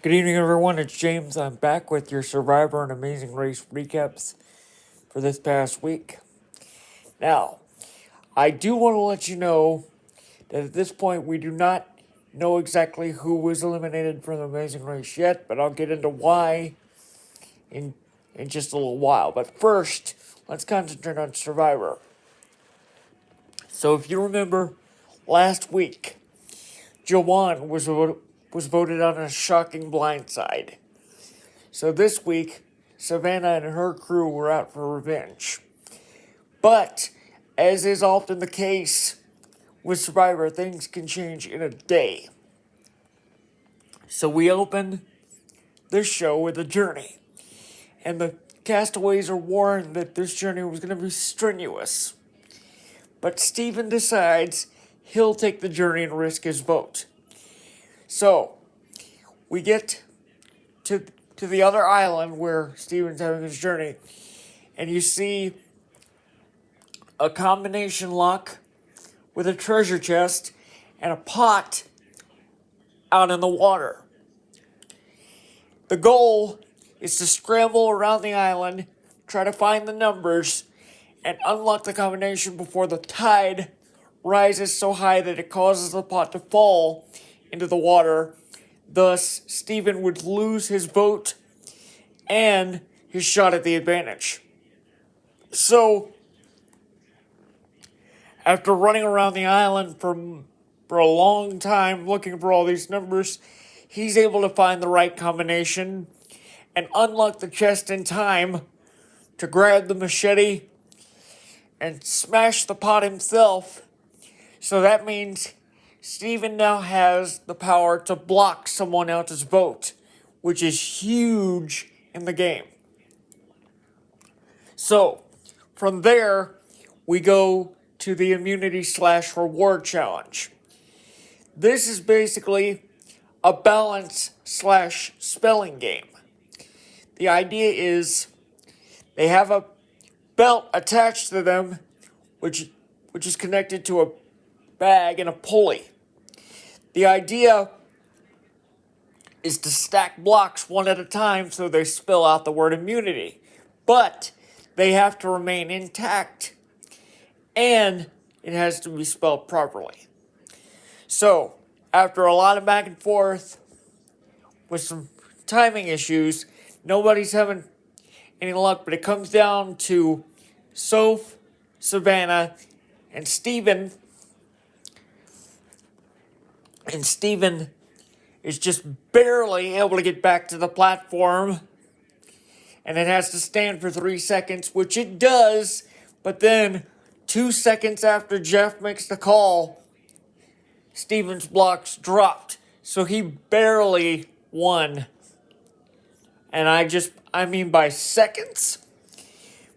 Good evening, everyone. It's James. I'm back with your Survivor and Amazing Race recaps for this past week. Now, I do want to let you know that at this point we do not know exactly who was eliminated from the Amazing Race yet, but I'll get into why in just a little while. But first, let's concentrate on Survivor. So if you remember, last week, Joanne was voted on a shocking blindside. So this week, Savannah and her crew were out for revenge. But, as is often the case with Survivor, things can change in a day. So we open this show with a journey. And the castaways are warned that this journey was going to be strenuous. But Steven decides he'll take the journey and risk his vote. So, we get to the other island where Steven's having his journey, and you see a combination lock with a treasure chest and a pot out in the water. The goal is to scramble around the island, try to find the numbers, and unlock the combination before the tide rises so high that it causes the pot to fall into the water. Thus, Steven would lose his vote and his shot at the advantage. So, after running around the island for a long time looking for all these numbers, he's able to find the right combination and unlock the chest in time to grab the machete and smash the pot himself. So that means Steven now has the power to block someone else's vote, which is huge in the game. So, from there, we go to the immunity/reward challenge. This is basically a balance/spelling game. The idea is they have a belt attached to them, which is connected to a bag and a pulley. The idea is to stack blocks one at a time so they spell out the word immunity. But they have to remain intact, and it has to be spelled properly. So, after a lot of back and forth with some timing issues, nobody's having any luck, but it comes down to Soph, Savannah, and Steven. And Steven is just barely able to get back to the platform. And it has to stand for 3 seconds, which it does. But then, 2 seconds after Jeff makes the call, Steven's blocks dropped. So he barely won. And I mean by seconds.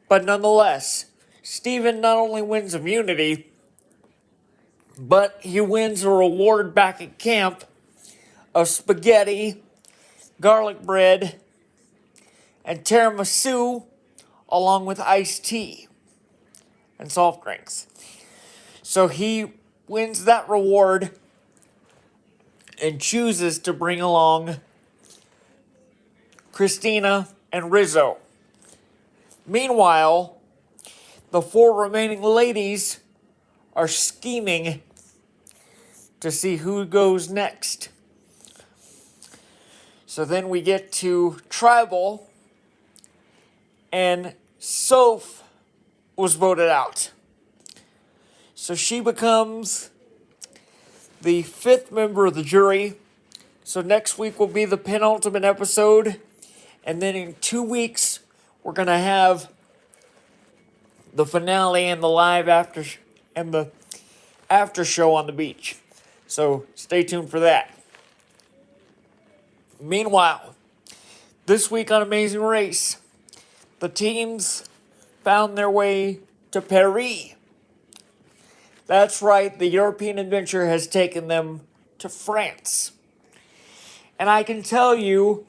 But nonetheless, Steven not only wins immunity, but he wins a reward back at camp of spaghetti, garlic bread, and tiramisu, along with iced tea and soft drinks. So he wins that reward and chooses to bring along Christina and Rizzo. Meanwhile, the 4 remaining ladies are scheming to see who goes next. So then we get to Tribal, and Soph was voted out. So she becomes the 5th member of the jury. So next week will be the penultimate episode. And then in 2 weeks, we're going to have the finale and the live after show on the beach. So stay tuned for that. Meanwhile, this week on Amazing Race, the teams found their way to Paris. That's right, the European adventure has taken them to France. And I can tell you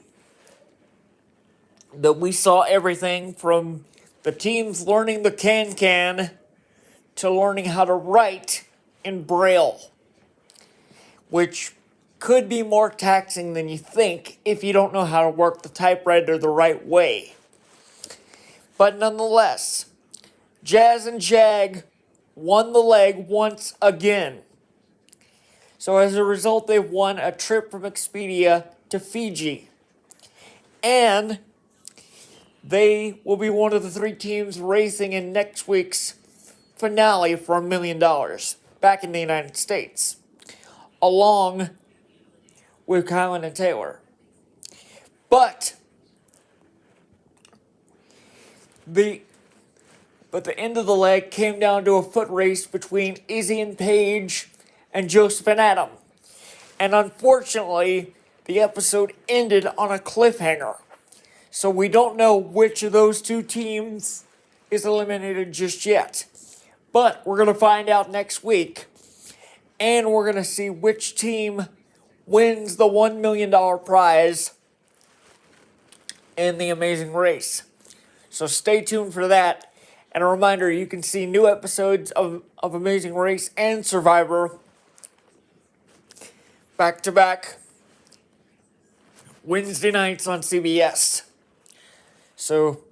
that we saw everything from the teams learning the can to learning how to write in Braille, which could be more taxing than you think if you don't know how to work the typewriter the right way. But nonetheless, Jazz and Jag won the leg once again. So as a result, they've won a trip from Expedia to Fiji. And they will be one of the 3 teams racing in next week's finale for $1 million back in the United States, along with Kylan and Taylor. But the end of the leg came down to a foot race between Izzy and Paige and Joseph and Adam. And unfortunately, the episode ended on a cliffhanger. So we don't know which of those 2 teams is eliminated just yet. But we're going to find out next week. And we're going to see which team wins the $1 million prize in the Amazing Race. So stay tuned for that. And a reminder, you can see new episodes of Amazing Race and Survivor back to back Wednesday nights on CBS. So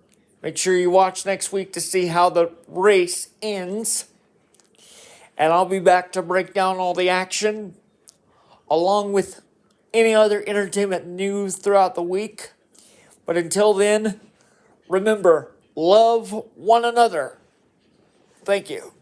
make sure you watch next week to see how the race ends. And I'll be back to break down all the action along with any other entertainment news throughout the week. But until then, remember, love one another. Thank you.